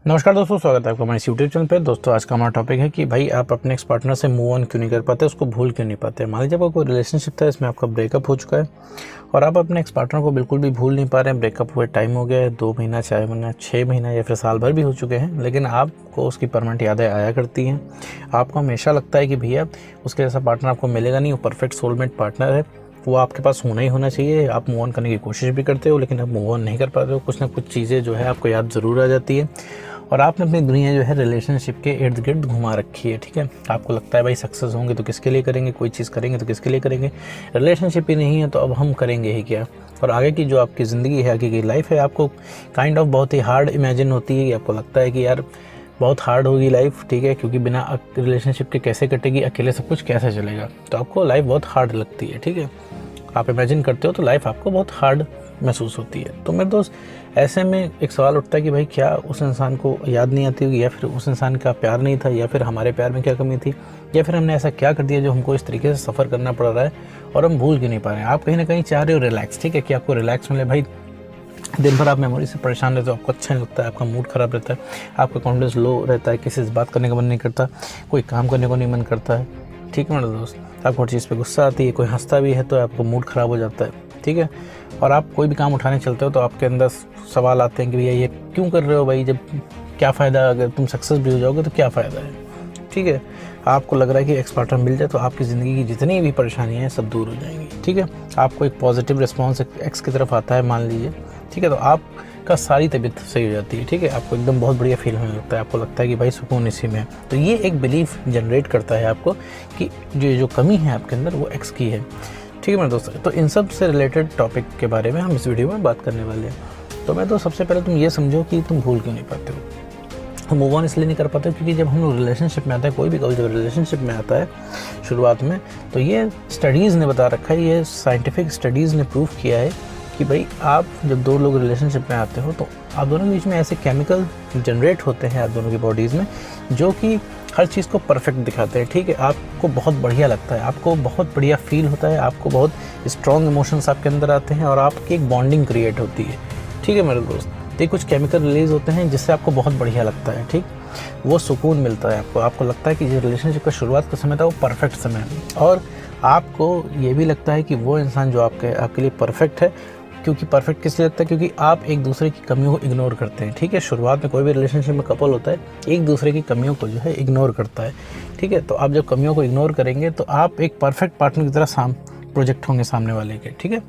नमस्कार दोस्तों, स्वागत है आपका हमारे यूट्यूब चैनल पे। दोस्तों आज का हमारा टॉपिक है कि भाई आप अपने एक्स पार्टनर से मूव ऑन क्यों नहीं कर पाते, उसको भूल क्यों नहीं पाते। मान लीजिए आपका कोई रिलेशनशिप था, इसमें आपका ब्रेकअप हो चुका है और आप अपने एक्स पार्टनर को बिल्कुल भी भूल नहीं पा रहे हैं। ब्रेकअप हुए टाइम हो गया है 2 महीना, 4 महीना, 6 महीना या फिर साल भर भी हो चुके हैं, लेकिन आपको उसकी परमानेंट यादें आया करती हैं। आपको हमेशा लगता है कि भैया उसके जैसा पार्टनर आपको मिलेगा नहीं, वो परफेक्ट सोलमेट पार्टनर है, वो आपके पास होना ही होना चाहिए। आप मूव ऑन करने की कोशिश भी करते हो लेकिन आप मूव ऑन नहीं कर पाते हो। कुछ ना कुछ चीज़ें जो है आपको याद ज़रूर आ जाती है और आपने अपनी दुनिया जो है रिलेशनशिप के इर्द गिर्द घुमा रखी है। ठीक है, आपको लगता है भाई सक्सेस होंगे तो किसके लिए करेंगे, कोई चीज़ करेंगे तो किसके लिए करेंगे, रिलेशनशिप ही नहीं है तो अब हम करेंगे ही क्या। और आगे की जो आपकी ज़िंदगी है, आगे की लाइफ है, आपको काइंड ऑफ बहुत ही हार्ड इमेजिन होती है कि आपको लगता है कि यार बहुत हार्ड होगी लाइफ। ठीक है, क्योंकि बिना रिलेशनशिप के कैसे कटेगी, अकेले सब कुछ कैसे चलेगा, तो आपको लाइफ बहुत हार्ड लगती है। ठीक है, आप इमेजिन करते हो तो लाइफ आपको बहुत हार्ड महसूस होती है। तो मेरे दोस्त, ऐसे में एक सवाल उठता है कि भाई क्या उस इंसान को याद नहीं आती होगी, या फिर उस इंसान का प्यार नहीं था, या फिर हमारे प्यार में क्या कमी थी, या फिर हमने ऐसा क्या कर दिया जो हमको इस तरीके से सफ़र करना पड़ रहा है और हम भूल क्यों नहीं पा रहे हैं। आप कहीं ना कहीं चाह रहे हो रिलैक्स, ठीक है, कि आपको रिलैक्स मिले। भाई दिन भर आप मेमोरी से परेशान रहते हो, आपको अच्छा नहीं लगता है, आपका मूड ख़राब रहता है, आपका कॉन्फिडेंस लो रहता है, किसी से बात करने का मन नहीं करता, कोई काम करने को नहीं मन करता है। ठीक है मेरे दोस्त, आपको हर चीज़ पे गुस्सा आती है, कोई हंसता भी है तो आपको मूड ख़राब हो जाता है। ठीक है, और आप कोई भी काम उठाने चलते हो तो आपके अंदर सवाल आते हैं कि भैया ये क्यों कर रहे हो भाई, जब क्या फ़ायदा, अगर तुम सक्सेस भी हो जाओगे तो क्या फ़ायदा है। ठीक है, आपको लग रहा है कि एक्स पार्टनर मिल जाए तो आपकी ज़िंदगी की जितनी भी परेशानियाँ हैं सब दूर हो जाएंगी। ठीक है, आपको एक पॉजिटिव रिस्पॉन्स एक्स की तरफ आता है मान लीजिए, ठीक है, तो आपका सारी तबीयत सही हो जाती है। ठीक है, आपको एकदम बहुत बढ़िया फील होने लगता है, आपको लगता है कि भाई सुकून इसी में है। तो ये एक बिलीफ जनरेट करता है आपको कि जो कमी है आपके अंदर वो एक्स की है। ठीक है मेरे दोस्त, तो इन सब से रिलेटेड टॉपिक के बारे में हम इस वीडियो में बात करने वाले हैं। तो मैं तो सबसे पहले तुम ये समझो कि तुम भूल क्यों नहीं पाते हो। मूव ऑन इसलिए नहीं कर पाते क्योंकि जब हम लोग रिलेशनशिप में आता है, कोई भी कभी जब रिलेशनशिप में आता है शुरुआत में, तो ये स्टडीज़ ने बता रखा है, ये साइंटिफिक स्टडीज़ ने प्रूव किया है कि भाई आप जब दो लोग रिलेशनशिप में आते हो तो आप दोनों के बीच में ऐसे केमिकल जनरेट होते हैं आप दोनों की बॉडीज़ में जो कि हर चीज़ को परफेक्ट दिखाते हैं। ठीक है, आपको बहुत बढ़िया लगता है, आपको बहुत बढ़िया फील होता है, आपको बहुत स्ट्रॉन्ग इमोशंस आपके अंदर आते हैं और आपकी एक बॉन्डिंग क्रिएट होती है। ठीक है मेरे दोस्त, ये कुछ केमिकल रिलीज़ होते हैं जिससे आपको बहुत बढ़िया लगता है। ठीक, वो सुकून मिलता है आपको लगता है कि जो रिलेशनशिप का शुरुआत का समय था वो परफेक्ट समय है, और आपको ये भी लगता है कि वो इंसान जो आपके लिए परफेक्ट है। क्योंकि परफेक्ट किस लिए लगता है, क्योंकि आप एक दूसरे की कमियों को इग्नोर करते हैं। ठीक है, शुरुआत में कोई भी रिलेशनशिप में कपल होता है एक दूसरे की कमियों को जो है इग्नोर करता है। ठीक है, तो आप जब कमियों को इग्नोर करेंगे तो आप एक परफेक्ट पार्टनर की तरह प्रोजेक्ट होंगे सामने वाले के। ठीक है,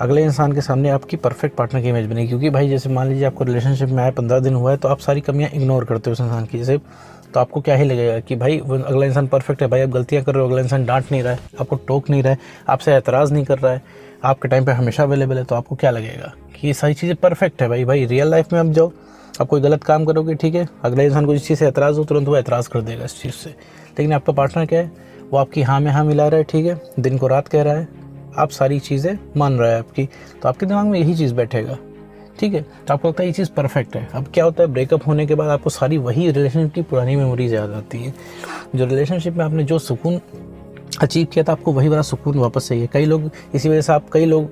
अगले इंसान के सामने आपकी परफेक्ट पार्टनर की इमेज बनेगी। क्योंकि भाई जैसे मान लीजिए आपको रिलेशनशिप में आए 15 दिन हुआ है तो आप सारी कमियां इग्नोर करते हो उस इंसान की। जैसे तो आपको क्या ही लगेगा कि भाई वो अगला इंसान परफेक्ट है, भाई आप गलतियां कर रहे हो, अगला इंसान डांट नहीं रहा है, आपको टोक नहीं रहा है, आपसे एतराज़ नहीं कर रहा है, आपके टाइम पे हमेशा अवेलेबल है, तो आपको क्या लगेगा कि ये सारी चीज़ें परफेक्ट है। भाई रियल लाइफ में आप जाओ, आप कोई गलत काम करोगे, ठीक है, अगले इंसान को जिस चीज़ से एतराज़ हो तुरंत वो एतराज़ कर देगा इस चीज़ से। लेकिन आपका पार्टनर क्या है, वो आपकी हाँ में हाँ मिला रहा है, ठीक है, दिन को रात कह रहा है, आप सारी चीज़ें मान रहा है आपकी, तो आपके दिमाग में यही चीज़ बैठेगा। ठीक है, तो आपको लगता है ये चीज़ परफेक्ट है। अब क्या होता है, ब्रेकअप होने के बाद आपको सारी वही रिलेशनशिप की पुरानी मेमोरीज याद आती है। जो रिलेशनशिप में आपने जो सुकून अचीव किया था, आपको वही वाला सुकून वापस चाहिए। कई लोग इसी वजह से कई लोग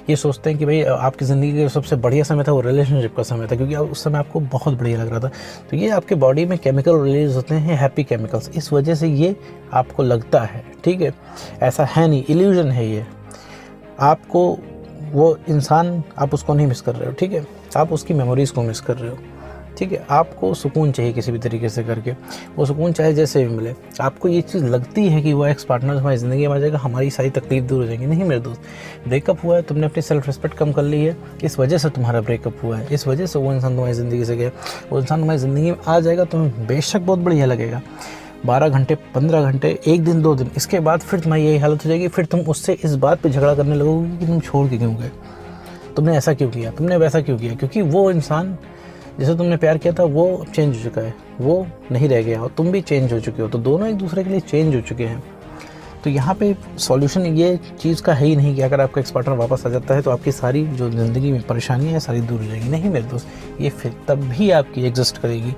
ये सोचते हैं कि भाई आपकी ज़िंदगी का सबसे बढ़िया समय था वो रिलेशनशिप का समय था, क्योंकि उस समय आपको बहुत बढ़िया लग रहा था। तो ये आपके बॉडी में केमिकल रिलीज होते हैं, हैप्पी केमिकल्स, इस वजह से ये आपको लगता है। ठीक है, ऐसा है नहीं, इल्यूजन है ये। आपको वो इंसान, आप उसको नहीं मिस कर रहे हो। ठीक है, आप उसकी मेमोरीज़ को मिस कर रहे हो। ठीक है, आपको सुकून चाहिए किसी भी तरीके से करके, वो सुकून चाहे जैसे भी मिले। आपको ये चीज़ लगती है कि वो एक्स पार्टनर हमारी ज़िंदगी में आ जाएगा, हमारी सारी तकलीफ दूर हो जाएगी। नहीं मेरे दोस्त, ब्रेकअप हुआ है, तुमने अपनी सेल्फ रिस्पेक्ट कम कर ली है, इस वजह से तुम्हारा ब्रेकअप हुआ है, इस वजह से वो इंसान तुम्हारी ज़िंदगी से गया। वो इंसान तुम्हारी ज़िंदगी में आ जाएगा, तुम्हें बेशक बहुत बढ़िया लगेगा, 12 घंटे, 15 घंटे, 1 दिन, 2 दिन, इसके बाद फिर तुम्हारी यही हालत हो जाएगी। फिर तुम उससे इस बात पे झगड़ा करने लगोगे कि तुम छोड़ के क्यों गए, तुमने ऐसा क्यों किया, तुमने वैसा क्यों किया। क्योंकि वो इंसान जिसे तुमने प्यार किया था वो अब चेंज हो चुका है, वो नहीं रह गया, और तुम भी चेंज हो चुके हो, तो दोनों एक दूसरे के लिए चेंज हो चुके हैं। तो यहाँ पे सॉल्यूशन ये चीज़ का है ही नहीं कि अगर आपका एक्स पार्टनर वापस आ जाता है तो आपकी सारी जो ज़िंदगी में परेशानियाँ हैं सारी दूर हो जाएगी। नहीं मेरे दोस्त, ये फिर तब भी आपकी एग्जिस्ट करेगी,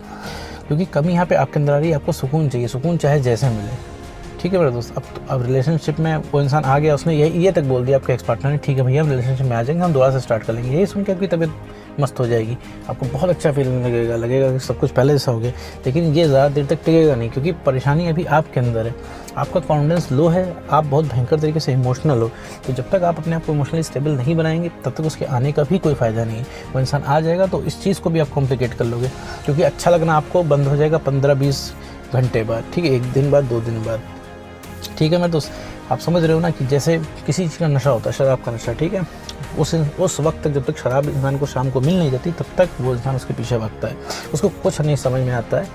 क्योंकि कमी यहाँ पे आपके अंदर आ रही है। आपको सुकून चाहिए, सुकून चाहे जैसे मिले। ठीक है मेरे दोस्त, अब रिलेशनशिप में वो इंसान आ गया, उसने ये तक बोल दिया आपके एक्स पार्टनर ने, ठीक है भैया हम रिलेशनशिप में आ जाएंगे, हम दोबारा से स्टार्ट कर लेंगे। यही सुन के आपकी तबीयत मस्त हो जाएगी, आपको बहुत अच्छा फीलिंग लगेगा कि सब कुछ पहले जैसा हो गया। लेकिन ये ज़्यादा देर तक टिकेगा नहीं, क्योंकि परेशानी अभी आपके अंदर है, आपका कॉन्फिडेंस लो है, आप बहुत भयंकर तरीके से इमोशनल हो। तो जब तक आप अपने आप को इमोशनली स्टेबल नहीं बनाएंगे तब तक उसके आने का भी कोई फ़ायदा नहीं है। वो इंसान आ जाएगा तो इस चीज़ को भी आप कॉम्प्लिकेट कर लोगे, क्योंकि अच्छा लगना आपको बंद हो जाएगा 15-20 घंटे बाद, ठीक है, 1 दिन बाद, 2 दिन बाद, ठीक है। मैं तो आप समझ रहे हो ना कि जैसे किसी चीज़ का नशा होता है, शराब का नशा, ठीक है, उस वक्त तक जब तक शराब इंसान को शाम को मिल नहीं जाती तब तक वो इंसान उसके पीछे भागता है, उसको कुछ नहीं समझ में आता है,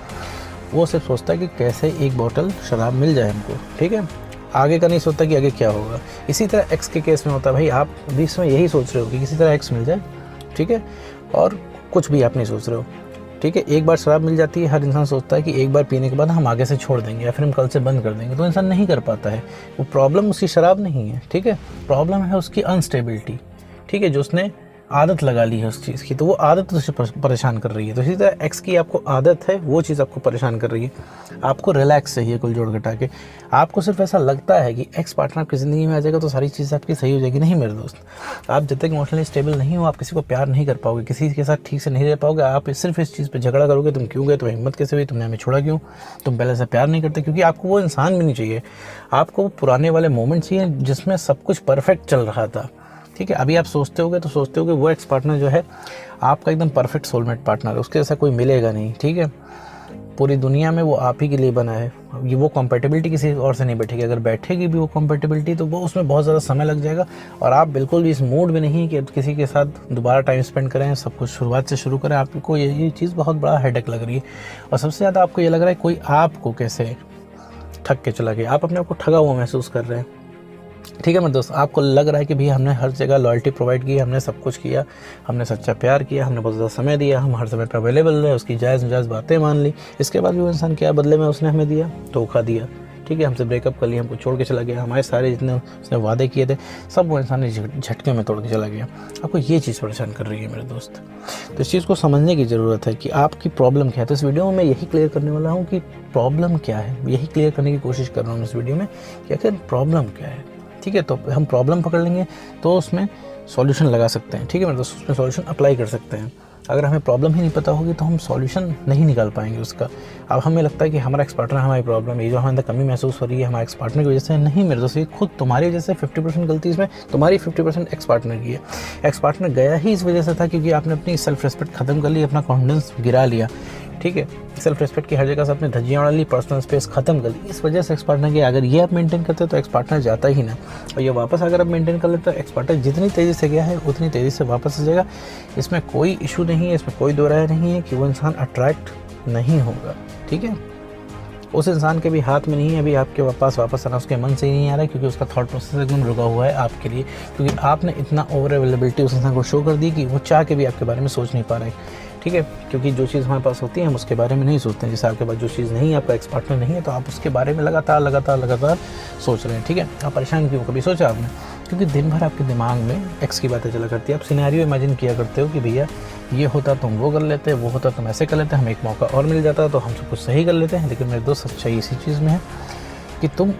वो सिर्फ सोचता है कि कैसे एक बोतल शराब मिल जाए हमको, ठीक है, आगे का नहीं सोचता कि आगे क्या होगा। इसी तरह एक्स के केस में होता है भाई, आप अभी इसमें यही सोच रहे हो कि किसी तरह एक्स मिल जाए, ठीक है, और कुछ भी आप नहीं सोच रहे हो, ठीक है। एक बार शराब मिल जाती है, हर इंसान सोचता है कि एक बार पीने के बाद हम आगे से छोड़ देंगे या फिर हम कल से बंद कर देंगे, तो इंसान नहीं कर पाता है। वो प्रॉब्लम उसकी शराब नहीं है, ठीक है, प्रॉब्लम है उसकी अनस्टेबिलिटी, ठीक है, जो उसने आदत लगा ली है उस चीज़ की, तो वो आदत उसे परेशान कर रही है। तो इसी तरह एक्स की आपको आदत है, वो चीज़ आपको परेशान कर रही है। आपको रिलैक्स चाहिए कुल जोड़ घटा के। आपको सिर्फ ऐसा लगता है कि एक्स पार्टनर आपकी ज़िंदगी में आ जाएगा तो सारी चीज़ें आपकी सही हो जाएगी। नहीं मेरे दोस्त, आप जब तक इमोशनली स्टेबल नहीं हो, आप किसी को प्यार नहीं कर पाओगे, किसी के साथ ठीक से नहीं रह पाओगे। आप सिर्फ इस चीज़ पर झगड़ा करोगे, तुम क्यों गए, तुम्हें हिम्मत कैसे हुई, तुमने हमें छोड़ा क्यों, तुम पहले से प्यार नहीं करते, क्योंकि आपको वो इंसान भी नहीं चाहिए, आपको पुराने वाले मोमेंट चाहिए जिसमें सब कुछ परफेक्ट चल रहा था, ठीक है। अभी आप सोचते होगे वो एक्स पार्टनर जो है आपका एकदम परफेक्ट सोलमेट पार्टनर है, उसके जैसा कोई मिलेगा नहीं, ठीक है, पूरी दुनिया में वो आप ही के लिए बना है। ये वो कंपैटिबिलिटी किसी और से नहीं बैठेगी, अगर बैठेगी भी वो कंपैटिबिलिटी तो वो उसमें बहुत ज़्यादा समय लग जाएगा, और आप बिल्कुल भी इस मूड में नहीं कि किसी के साथ दोबारा टाइम स्पेंड करें, सब कुछ शुरुआत से शुरू करें। आपको ये चीज़ बहुत बड़ा हेडेक लग रही है, और सबसे ज़्यादा आपको ये लग रहा है कोई आपको कैसे ठग के चला गया, आप अपने आप को ठगा हुआ महसूस कर रहे हैं, ठीक है मेरे दोस्त। आपको लग रहा है कि भैया हमने हर जगह लॉयल्टी प्रोवाइड की, हमने सब कुछ किया, हमने सच्चा प्यार किया, हमने बहुत ज़्यादा समय दिया, हम हर समय पर अवेलेबल रहे, उसकी जायज़ नाजायज़ बातें मान ली, इसके बाद भी वो इंसान क्या बदले में उसने हमें दिया, धोखा दिया, ठीक है, हमसे ब्रेकअप कर लिया, हमको छोड़ के चला गया, हमारे सारे जितने उसने वादे किए थे सब वो इंसान ने झटके में तोड़ के चला गया। आपको ये चीज़ परेशान कर रही है मेरे दोस्त, तो इस चीज़ को समझने की ज़रूरत है कि आपकी प्रॉब्लम क्या है। तो इस वीडियो में मैं यही क्लियर करने वाला हूँ कि प्रॉब्लम क्या है, यही क्लियर करने की कोशिश कर रहा हूँ इस वीडियो में कि आखिर प्रॉब्लम क्या है, ठीक है। तो हम प्रॉब्लम पकड़ लेंगे तो उसमें सॉल्यूशन लगा सकते हैं, ठीक है मेरे दोस्त, उसमें सॉल्यूशन अप्लाई कर सकते हैं। अगर हमें प्रॉब्लम ही नहीं पता होगी तो हम सॉल्यूशन नहीं निकाल पाएंगे उसका। अब हमें लगता है कि हमारा एक्स पार्टनर हमारी प्रॉब्लम है, ये जो हमें अंदर कमी महसूस हो रही है हमारे एक्स पार्टनर की वजह से, नहीं मेरे दोस्त, ये खुद तुम्हारी वजह से 50% गलती इसमें तुम्हारी 50% एक्स पार्टनर की है। एक्स पार्टनर गया ही इस वजह से था क्योंकि आपने अपनी सेल्फ रिस्पेक्ट खत्म कर ली, अपना कॉन्फिडेंस गिरा लिया, ठीक है, सेल्फ रिस्पेक्ट की हर जगह से आपने धज्जियाँ उड़ा ली, पर्सनल स्पेस खत्म कर ली, इस वजह से एक्स पार्टनर की। अगर ये आप मेंटेन करते तो एक्स पार्टनर जाता ही ना, और ये वापस अगर आप मेंटेन कर लेते तो एक्स पार्टनर जितनी तेज़ी से गया है उतनी तेज़ी से वापस आ जाएगा। इसमें कोई इशू नहीं है, इसमें कोई दो राय नहीं है कि वो इंसान अट्रैक्ट नहीं होगा, ठीक है। उस इंसान के भी हाथ में नहीं है अभी आपके पास वापस आना, उसके मन से ही नहीं आ रहा है, क्योंकि उसका थॉट प्रोसेस एकदम रुका हुआ है आपके लिए, क्योंकि आपने इतना ओवर अवेलेबिलिटी उस इंसान को शो कर दी कि वो चाह के भी आपके बारे में सोच नहीं पा रहा है, ठीक है। क्योंकि जो चीज़ हमारे पास होती है हम उसके बारे में नहीं सोचते हैं। जैसे आपके पास जो चीज़ नहीं है, आपका एक्स पार्टनर नहीं है, तो आप उसके बारे में लगातार सोच रहे हैं, ठीक है। आप परेशान क्यों, कभी सोचा आपने? क्योंकि दिन भर आपके दिमाग में एक्स की बातें चला करती है। आप सिनेरियो इमेजिन किया करते हो कि भैया ये होता तो हम वो कर लेते, वो होता तो हम ऐसे कर लेते, हमें एक मौका और मिल जाता तो हम सब कुछ सही कर लेते हैं। लेकिन मेरे दोस्त, सच्चाई इसी चीज़ में है कि तुम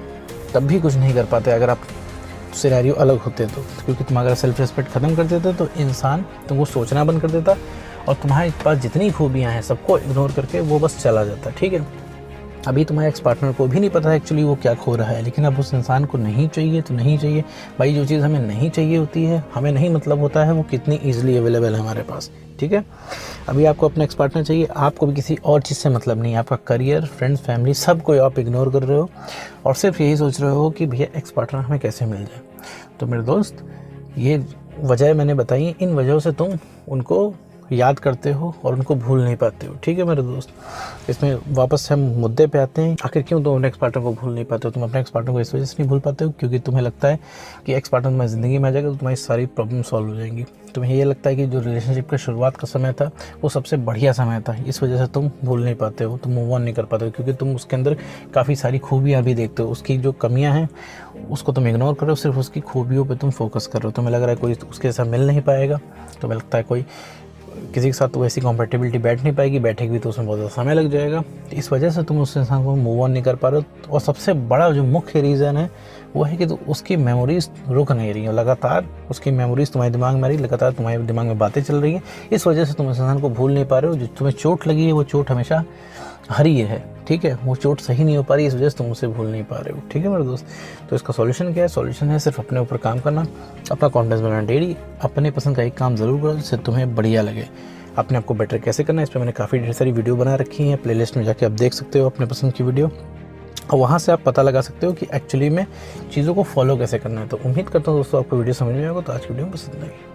तब भी कुछ नहीं कर पाते अगर आप सिनेरियो अलग होते तो, क्योंकि तुम अगर सेल्फ रिस्पेक्ट ख़त्म कर देते तो इंसान तुमको सोचना बंद कर देता, और तुम्हारे पास जितनी खूबियाँ हैं सबको इग्नोर करके वो बस चला जाता, ठीक है। अभी तुम्हारे एक्स पार्टनर को भी नहीं पता है एक्चुअली वो क्या खो रहा है, लेकिन अब उस इंसान को नहीं चाहिए तो नहीं चाहिए भाई। जो चीज़ हमें नहीं चाहिए होती है, हमें नहीं मतलब होता है वो कितनी ईजिली अवेलेबल है हमारे पास, ठीक है। अभी आपको अपना एक्स पार्टनर चाहिए, आपको भी किसी और चीज़ से मतलब नहीं है, आपका करियर, फ्रेंड्स, फैमिली सब को आप इग्नोर कर रहे हो और सिर्फ यही सोच रहे हो कि भैया एक्स पार्टनर हमें कैसे मिल जाए। तो मेरे दोस्त, ये वजह मैंने बताई, इन वजहों से तुम उनको याद करते हो और उनको भूल नहीं पाते हो, ठीक है मेरे दोस्त। इसमें वापस से हम मुद्दे पे आते हैं, आखिर क्यों तुम अपने एक्स पार्टनर को भूल नहीं पाते हो? तुम अपने एक्स पार्टनर को इस वजह से नहीं भूल पाते हो क्योंकि तुम्हें लगता है कि एक्स पार्टनर तुम्हारी ज़िंदगी में आ जाएगा तो तुम्हारी सारी प्रॉब्लम सॉल्व हो जाएंगी। तुम्हें ये लगता है कि जो रिलेशनशिप का शुरुआत का समय था वो सबसे बढ़िया समय था, इस वजह से तुम भूल नहीं पाते हो, तुम मूव ऑन नहीं कर पाते हो, क्योंकि तुम उसके अंदर काफ़ी सारी खूबियाँ भी देखते हो। उसकी जो कमियाँ हैं उसको तुम इग्नोर कर रहे हो, सिर्फ उसकी खूबियों पर तुम फोकस कर रहे हो। तुम्हें लग रहा है कोई उसके जैसा मिल नहीं पाएगा, तुम्हें लगता है कोई किसी के साथ तो वैसी कॉम्पेटिबिलिटी बैठ नहीं पाएगी, बैठेगी तो उसमें बहुत ज़्यादा समय लग जाएगा। तो इस वजह से तुम उस इंसान को मूव ऑन नहीं कर पा रहे हो। और सबसे बड़ा जो मुख्य रीज़न है वो है कि तो उसकी मेमोरीज रुक नहीं रही है, लगातार उसकी मेमोरीज तुम्हारे दिमाग में आ रही, लगातार तुम्हारे दिमाग में बातें चल रही हैं। इस वजह से तुम उस इंसान को भूल नहीं पा रहे हो। जो तुम्हें चोट लगी है वो चोट हमेशा हरी है, ठीक है, वो चोट सही नहीं हो पा रही, इस वजह से तुम उसे भूल नहीं पा रहे हो, ठीक है मेरे दोस्त। तो इसका सॉल्यूशन क्या है? सॉल्यूशन है सिर्फ अपने ऊपर काम करना, अपना कॉन्फिडेंस बनाना। डेली अपने पसंद का एक काम ज़रूर करो जिससे तुम्हें बढ़िया लगे। अपने आप को बेटर कैसे करना है, इस पर मैंने काफ़ी ढेर सारी वीडियो बना रखी हैं, प्लेलिस्ट में जाके आप देख सकते हो अपने पसंद की वीडियो, और वहाँ से आप पता लगा सकते हो कि एक्चुअली में चीज़ों को फॉलो कैसे करना है। तो उम्मीद करता हूँ दोस्तों आपको वीडियो समझ में आएगा। तो आज की वीडियो पसंद आई।